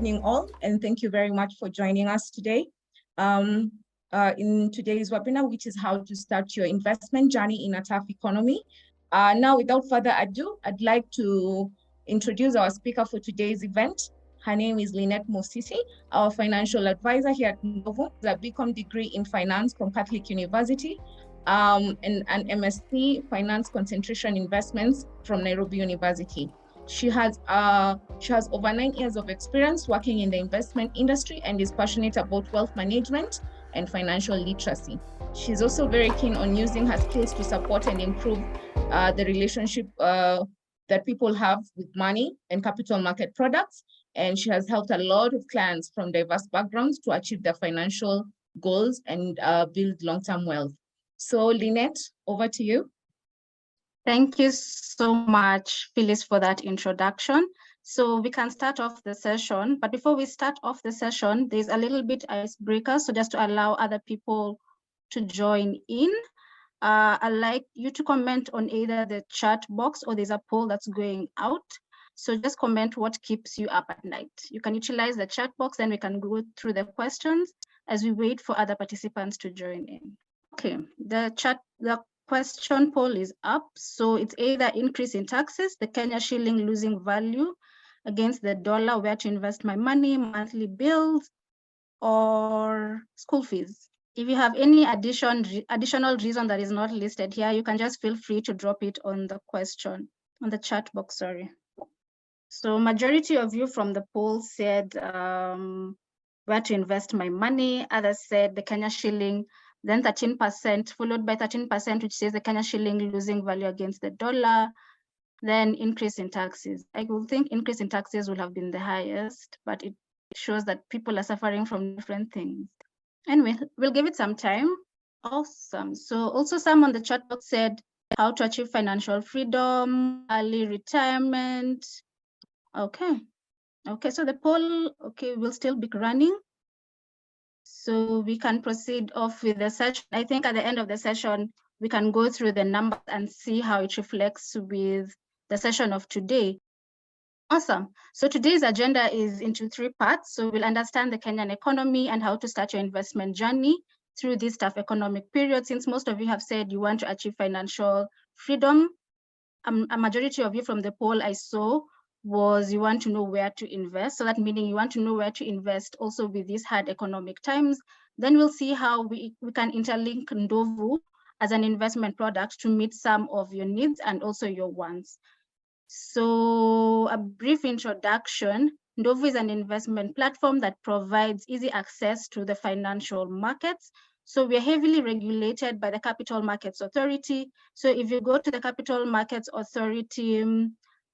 evening all, and thank you very much for joining us today. In today's webinar, which is how to start your investment journey in a tough economy. Now, without further ado, I'd like to introduce our speaker for today's event. Her name is Lynet Mosisi, our financial advisor here at Ndovu, a BCom degree in finance from Catholic University, and an MSc Finance Concentration Investments from Nairobi University. She has over 9 years of experience working in the investment industry and is passionate about wealth management and financial literacy. She's also very keen on using her skills to support and improve the relationship that people have with money and capital market products. And she has helped a lot of clients from diverse backgrounds to achieve their financial goals and build long-term wealth. So Lynet, over to you. Thank you so much, Phyllis, for that introduction. So we can start off the session, but before we start off the session, there's a little bit icebreaker, so just to allow other people to join in. I'd like you to comment on either the chat box or there's a poll that's going out. So just comment what keeps you up at night. You can utilize the chat box, then we can go through the questions as we wait for other participants to join in. Okay, the question poll is up. So it's either increase in taxes, the Kenya shilling losing value against the dollar, where to invest my money, monthly bills, or school fees. If you have any additional reason that is not listed here, you can just feel free to drop it on the question, on the chat box, sorry. So majority of you from the poll said where to invest my money. Others said the Kenya shilling, then 13%, followed by 13%, which says the Kenya shilling losing value against the dollar, then increase in taxes. I would think increase in taxes would have been the highest, but it shows that people are suffering from different things. Anyway, we'll give it some time. Awesome. So also some on the chat box said how to achieve financial freedom, early retirement. Okay. Okay, so the poll, okay, will still be running. So we can proceed off with the session. I think at the end of the session, we can go through the numbers and see how it reflects with the session of today. Awesome. So today's agenda is into 3 parts. So we'll understand the Kenyan economy and how to start your investment journey through this tough economic period. Since most of you have said you want to achieve financial freedom, a majority of you from the poll I saw was you want to know where to invest. So that meaning you want to know where to invest also with these hard economic times. Then we'll see how we can interlink Ndovu as an investment product to meet some of your needs and also your wants. So a brief introduction, Ndovu is an investment platform that provides easy access to the financial markets. So we're heavily regulated by the Capital Markets Authority. So if you go to the Capital Markets Authority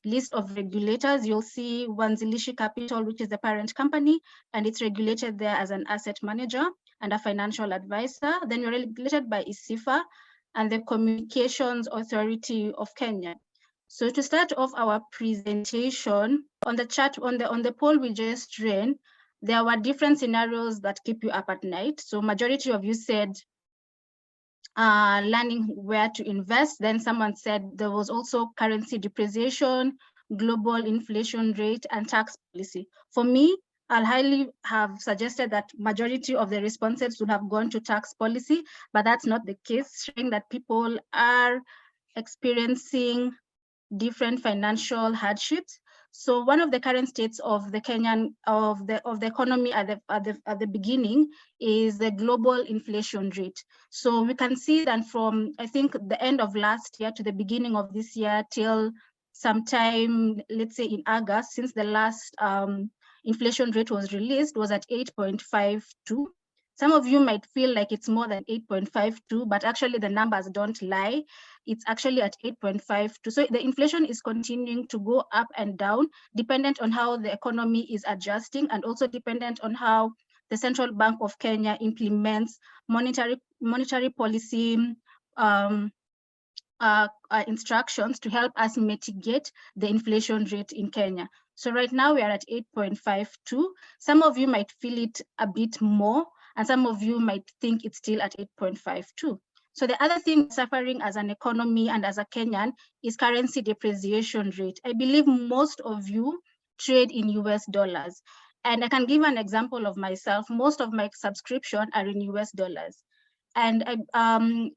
list of regulators, you'll see Wanzilishi Capital, which is the parent company, and it's regulated there as an asset manager and a financial advisor. Then you're regulated by ISIFA and the Communications Authority of Kenya. So to start off our presentation, on the chat, on the poll we just ran, there were different scenarios that keep you up at night. So majority of you said learning where to invest. Then someone said there was also currency depreciation, global inflation rate, and tax policy. For me, I'll highly have suggested that majority of the responses would have gone to tax policy, but that's not the case, showing that people are experiencing different financial hardships. So one of the current states of the Kenyan of the economy at the beginning is the global inflation rate. So we can see that from I think the end of last year to the beginning of this year till sometime, let's say in August, since the last inflation rate was released, was at 8.52. Some of you might feel like it's more than 8.52, but actually the numbers don't lie. It's actually at 8.52. So the inflation is continuing to go up and down, dependent on how the economy is adjusting and also dependent on how the Central Bank of Kenya implements monetary policy instructions to help us mitigate the inflation rate in Kenya. So right now we are at 8.52. Some of you might feel it a bit more, and some of you might think it's still at 8.52. So the other thing suffering as an economy and as a Kenyan is currency depreciation rate. I believe most of you trade in US dollars. And I can give an example of myself. Most of my subscription are in US dollars. And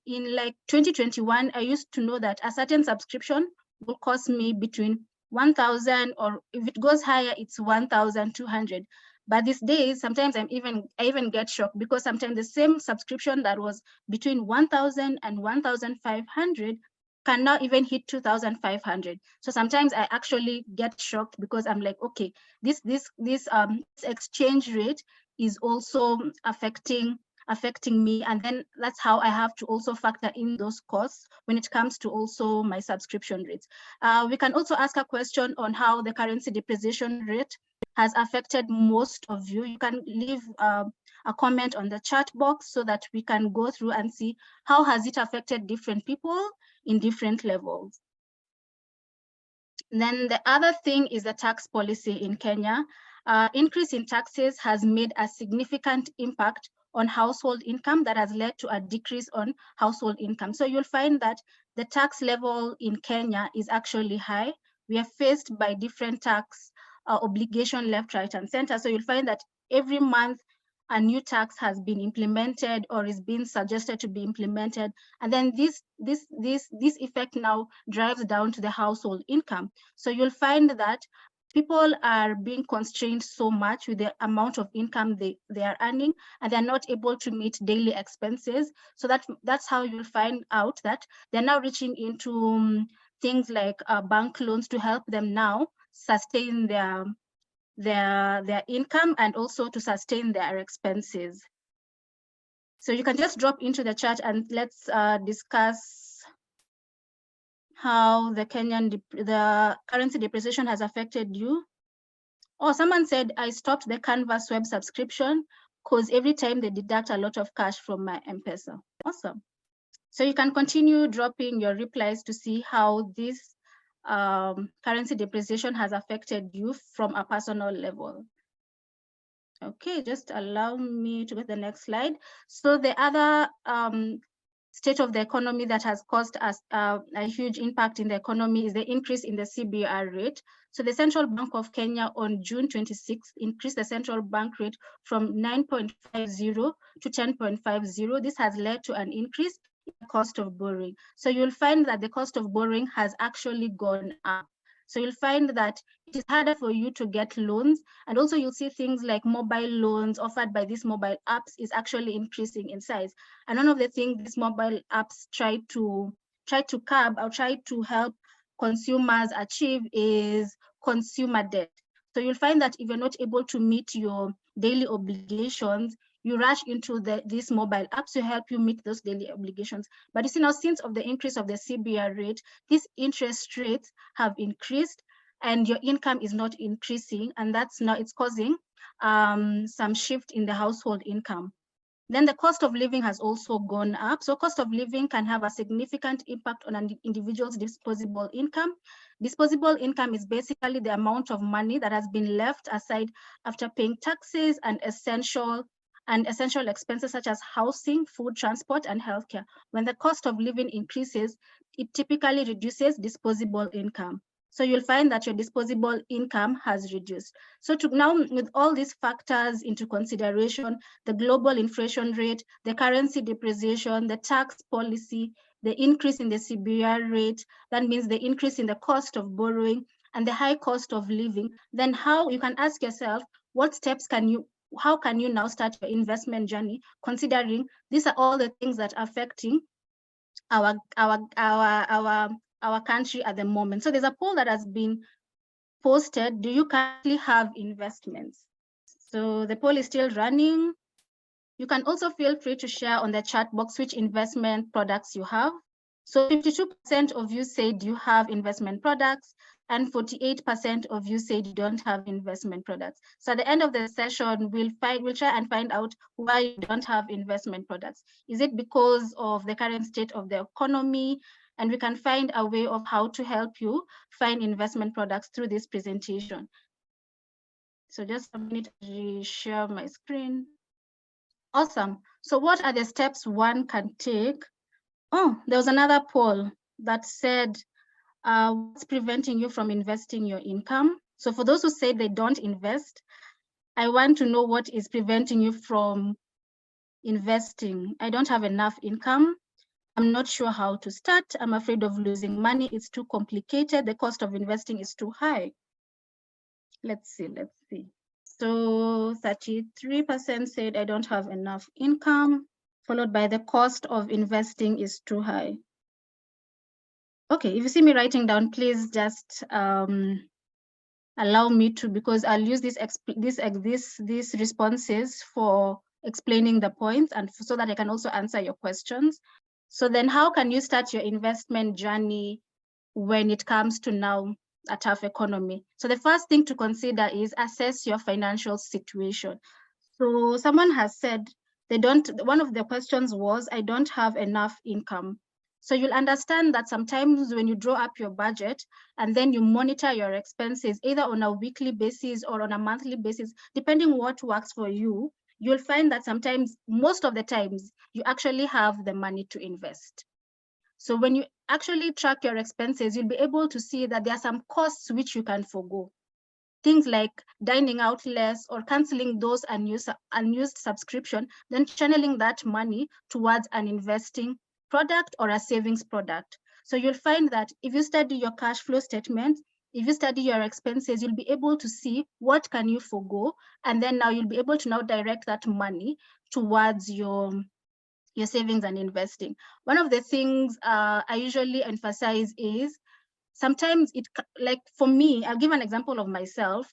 in like 2021, I used to know that a certain subscription will cost me between 1,000, or if it goes higher, it's 1,200. But these days, sometimes I even get shocked, because sometimes the same subscription that was between 1,000 and 1,500 can now even hit 2,500. So sometimes I actually get shocked, because I'm like, okay, this exchange rate is also affecting me, and then that's how I have to also factor in those costs when it comes to also my subscription rates. We can also ask a question on how the currency depreciation rate has affected most of you. You can leave a comment on the chat box so that we can go through and see how has it affected different people in different levels. Then the other thing is the tax policy in Kenya. Increase in taxes has made a significant impact on household income that has led to a decrease on household income. So you'll find that the tax level in Kenya is actually high. We are faced by different tax obligation left, right, and center. So you'll find that every month a new tax has been implemented or is being suggested to be implemented. And then this effect now drives down to the household income. So you'll find that people are being constrained so much with the amount of income they are earning, and they're not able to meet daily expenses. So that's how you'll find out that they're now reaching into things like bank loans to help them now sustain their income and also to sustain their expenses. So you can just drop into the chat and let's discuss how the currency depreciation has affected you. Oh, someone said, I stopped the Canvas web subscription because every time they deduct a lot of cash from my M-Pesa. Awesome. So you can continue dropping your replies to see how this currency depreciation has affected you from a personal level. Okay, just allow me to get the next slide. So the other state of the economy that has caused us a huge impact in the economy is the increase in the CBR rate. So the Central Bank of Kenya on June 26th increased the central bank rate from 9.50 to 10.50. This has led to an increase in the cost of borrowing. So you'll find that the cost of borrowing has actually gone up. So you'll find that it is harder for you to get loans. And also you'll see things like mobile loans offered by these mobile apps is actually increasing in size. And one of the things these mobile apps try to curb or try to help consumers achieve is consumer debt. So you'll find that if you're not able to meet your daily obligations, you rush into these mobile apps to help you meet those daily obligations. But you see now, since of the increase of the CBR rate, these interest rates have increased and your income is not increasing, and that's now it's causing some shift in the household income. Then the cost of living has also gone up. So cost of living can have a significant impact on an individual's disposable income. Disposable income is basically the amount of money that has been left aside after paying taxes and essential expenses such as housing, food, transport, and healthcare. When the cost of living increases, it typically reduces disposable income. So you'll find that your disposable income has reduced. So now, with all these factors into consideration, the global inflation rate, the currency depreciation, the tax policy, the increase in the CBR rate, that means the increase in the cost of borrowing and the high cost of living, then how you can ask yourself, what steps how can you now start your investment journey, considering these are all the things that are affecting our country at the moment. So there's a poll that has been posted. Do you currently have investments? So the poll is still running. You can also feel free to share on the chat box which investment products you have. So 52% of you said you have investment products and 48% of you said you don't have investment products. So at the end of the session, we'll try and find out why you don't have investment products. Is it because of the current state of the economy? And we can find a way of how to help you find investment products through this presentation. So just a minute to share my screen. Awesome. So what are the steps one can take? Oh, there was another poll that said, what's preventing you from investing your income? So for those who say they don't invest, I want to know what is preventing you from investing. I don't have enough income. I'm not sure how to start. I'm afraid of losing money. It's too complicated. The cost of investing is too high. Let's see. So 33% said I don't have enough income, followed by the cost of investing is too high. Okay, if you see me writing down, please just allow me to, because I'll use these responses for explaining the points and so that I can also answer your questions. So then how can you start your investment journey when it comes to now a tough economy? So the first thing to consider is assess your financial situation. So someone has said one of the questions was, I don't have enough income. So you'll understand that sometimes when you draw up your budget and then you monitor your expenses, either on a weekly basis or on a monthly basis, depending what works for you, you'll find that sometimes, most of the times, you actually have the money to invest. So when you actually track your expenses, you'll be able to see that there are some costs which you can forgo. Things like dining out less or canceling those unused subscription, then channeling that money towards an investing product or a savings product. So you'll find that if you study your cash flow statement, if you study your expenses, you'll be able to see what can you forgo, and then now you'll be able to now direct that money towards your savings and investing. One of the things I usually emphasize is sometimes like for me, I'll give an example of myself.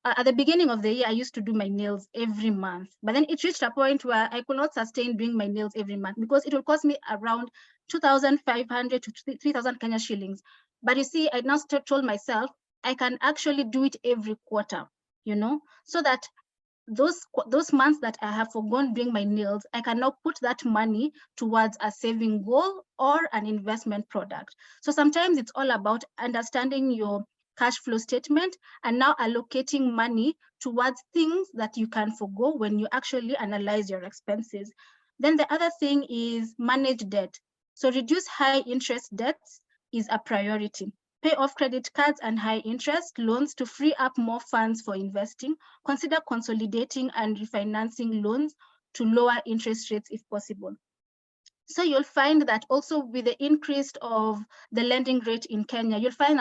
At the beginning of the year, I used to do my nails every month, but then it reached a point where I could not sustain doing my nails every month because it will cost me around 2,500 to 3,000 Kenya shillings. But you see, I now told myself I can actually do it every quarter, so that those months that I have forgone doing my nails, I can now put that money towards a saving goal or an investment product. So sometimes it's all about understanding your cash flow statement and now allocating money towards things that you can forgo when you actually analyze your expenses. Then the other thing is manage debt. So reduce high interest debts is a priority. Pay off credit cards and high interest loans to free up more funds for investing. Consider consolidating and refinancing loans to lower interest rates if possible. So you'll find that also with the increase of the lending rate in Kenya, you'll find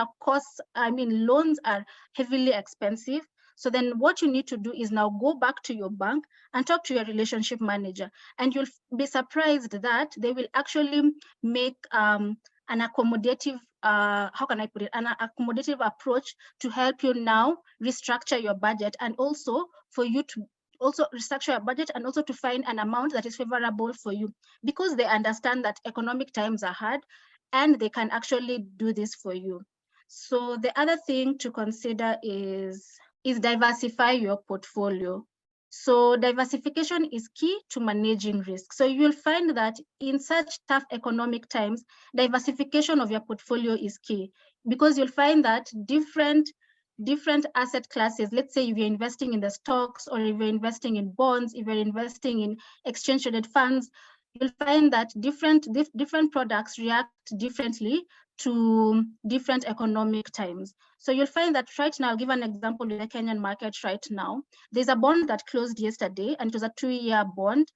loans are heavily expensive. So then what you need to do is now go back to your bank and talk to your relationship manager. And you'll be surprised that they will actually make an accommodative, how can I put it, an accommodative approach to help you now restructure your budget, and also for you to also restructure your budget and also to find an amount that is favorable for you, because they understand that economic times are hard and they can actually do this for you. So the other thing to consider is diversify your portfolio. So diversification is key to managing risk. So you'll find that in such tough economic times, diversification of your portfolio is key, because you'll find that different asset classes, let's say if you're investing in the stocks or if you're investing in bonds, if you're investing in exchange traded funds, you'll find that different products react differently to different economic times. So you'll find that right now, I'll give an example in the Kenyan market right now. There's a bond that closed yesterday, and it was a 2-year bond.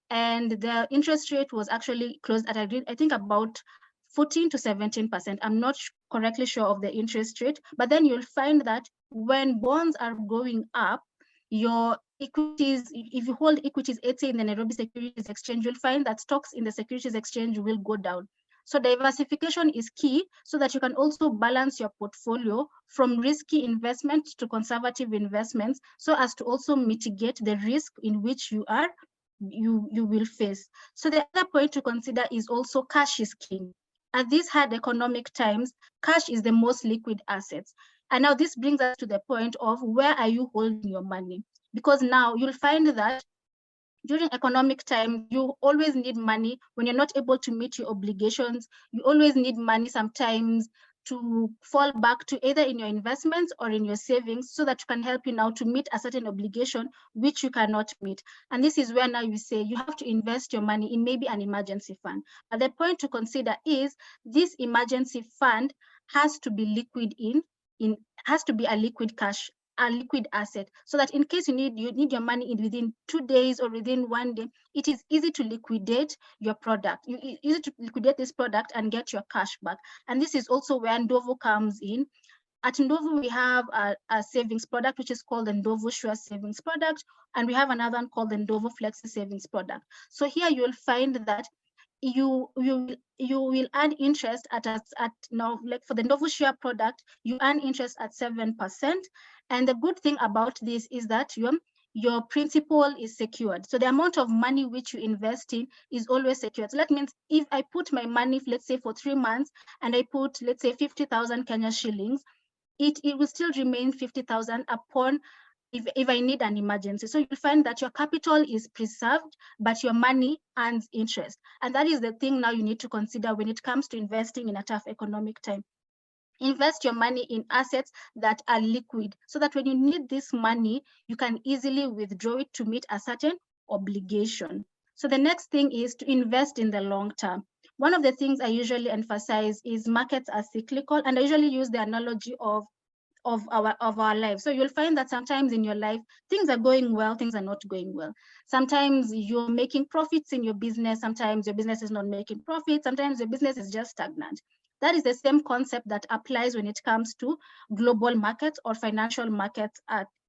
And the interest rate was actually closed at, I think, about 14 to 17%. I'm not correctly sure of the interest rate, but then you'll find that when bonds are going up, your equities, if you hold equities, let's say in the Nairobi Securities Exchange, you'll find that stocks in the Securities Exchange will go down. So diversification is key so that you can also balance your portfolio from risky investment to conservative investments, so as to also mitigate the risk in which you will face. So the other point to consider is also cash is king. At these hard economic times, cash is the most liquid asset. And now this brings us to the point of where are you holding your money? Because now you'll find that during economic time, you always need money when you're not able to meet your obligations. You always need money sometimes to fall back to either in your investments or in your savings, so that you can help you now to meet a certain obligation which you cannot meet. And this is where now you say you have to invest your money in maybe an emergency fund. But the point to consider is this emergency fund has to be liquid has to be a liquid cash a liquid asset, so that in case you need your money within 2 days or within 1 day, it is easy to liquidate your product. Easy to liquidate this product and get your cash back. And this is also where Ndovu comes in. At Ndovu, we have a savings product, which is called the Ndovu Sure Savings Product, and we have another one called the Ndovu Flexi Savings Product. So here you will find that you will earn interest at now, like for the Ndovu Share product, you earn interest at 7%. And the good thing about this is that your principal is secured. So the amount of money which you invest in is always secured. So that means if I put my money, let's say for 3 months, and I put, let's say 50,000 Kenya shillings, it will still remain 50,000 upon if I need an emergency. So you'll find that your capital is preserved, but your money earns interest. And that is the thing now you need to consider when it comes to investing in a tough economic time. Invest your money in assets that are liquid, so that when you need this money, you can easily withdraw it to meet a certain obligation. So the next thing is to invest in the long term. One of the things I usually emphasize is markets are cyclical, and I usually use the analogy of our life. So you'll find that sometimes in your life, things are going well, things are not going well. Sometimes you're making profits in your business, sometimes your business is not making profits, sometimes your business is just stagnant. That is the same concept that applies when it comes to global markets or financial markets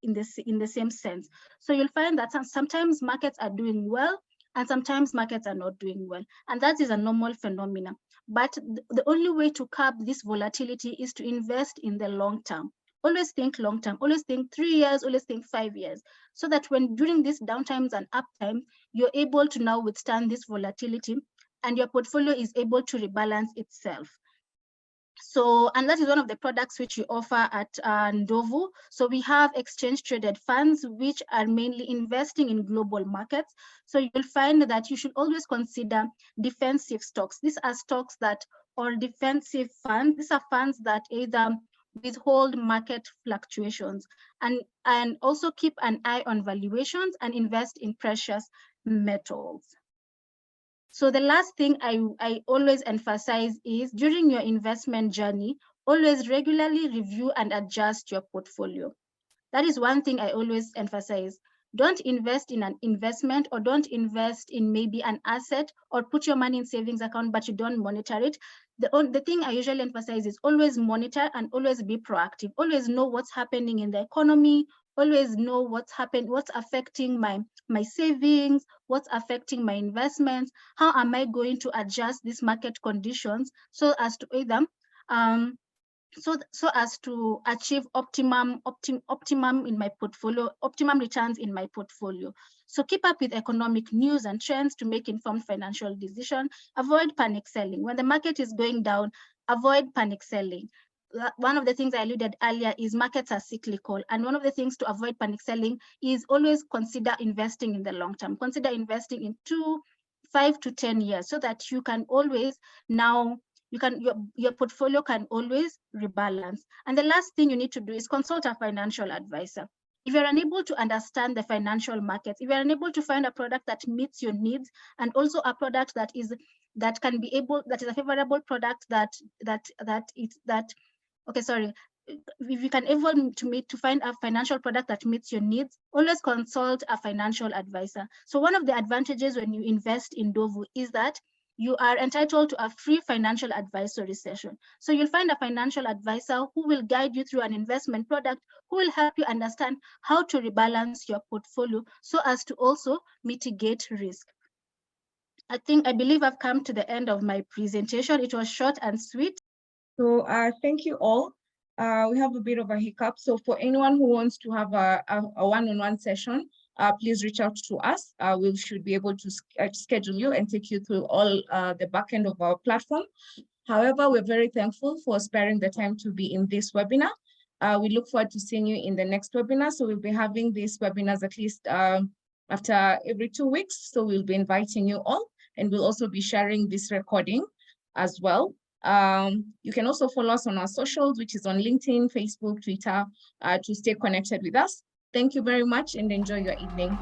in the same sense. So you'll find that sometimes markets are doing well, and sometimes markets are not doing well. And that is a normal phenomenon. But the only way to curb this volatility is to invest in the long term. Always think long term, always think 3 years, always think 5 years, so that when during these downtimes and uptimes, you're able to now withstand this volatility and your portfolio is able to rebalance itself. So, and that is one of the products which we offer at Ndovu. So we have exchange traded funds, which are mainly investing in global markets. So you'll find that you should always consider defensive stocks. These are stocks that, or defensive funds. These are funds that either withhold market fluctuations and also keep an eye on valuations and invest in precious metals. So the last thing I always emphasize is during your investment journey, always regularly review and adjust your portfolio. That is one thing I always emphasize. Don't invest in an investment, or don't invest in maybe an asset, or put your money in savings account, but you don't monitor it. The thing I usually emphasize is always monitor and always be proactive. Always know what's happening in the economy, always know what's affecting my savings, what's affecting my investments, how am I going to adjust these market conditions so as to either so as to achieve optimum in my portfolio, optimum returns in my portfolio. So keep up with economic news and trends to make informed financial decisions. Avoid panic selling. When the market is going down, avoid panic selling. One of the things I alluded earlier is markets are cyclical. And one of the things to avoid panic selling is always consider investing in the long term. Consider investing in 5 to 10 years, so that you can always now your portfolio can always rebalance. And the last thing you need to do is consult a financial advisor. If you're unable to understand the financial markets, if you're unable to find a product that meets your needs, and also a product that is a favorable product if you can able to find a financial product that meets your needs, always consult a financial advisor. So one of the advantages when you invest in Ndovu is that you are entitled to a free financial advisory session. So you'll find a financial advisor who will guide you through an investment product, who will help you understand how to rebalance your portfolio so as to also mitigate risk. I believe I've come to the end of my presentation. It was short and sweet. So thank you all. We have a bit of a hiccup. So for anyone who wants to have a one-on-one session, please reach out to us. We should be able to schedule you and take you through all the back end of our platform. However, we're very thankful for sparing the time to be in this webinar. We look forward to seeing you in the next webinar. So we'll be having these webinars at least after every 2 weeks. So we'll be inviting you all, and we'll also be sharing this recording as well. You can also follow us on our socials, which is on LinkedIn, Facebook, Twitter, to stay connected with us. Thank you very much and enjoy your evening.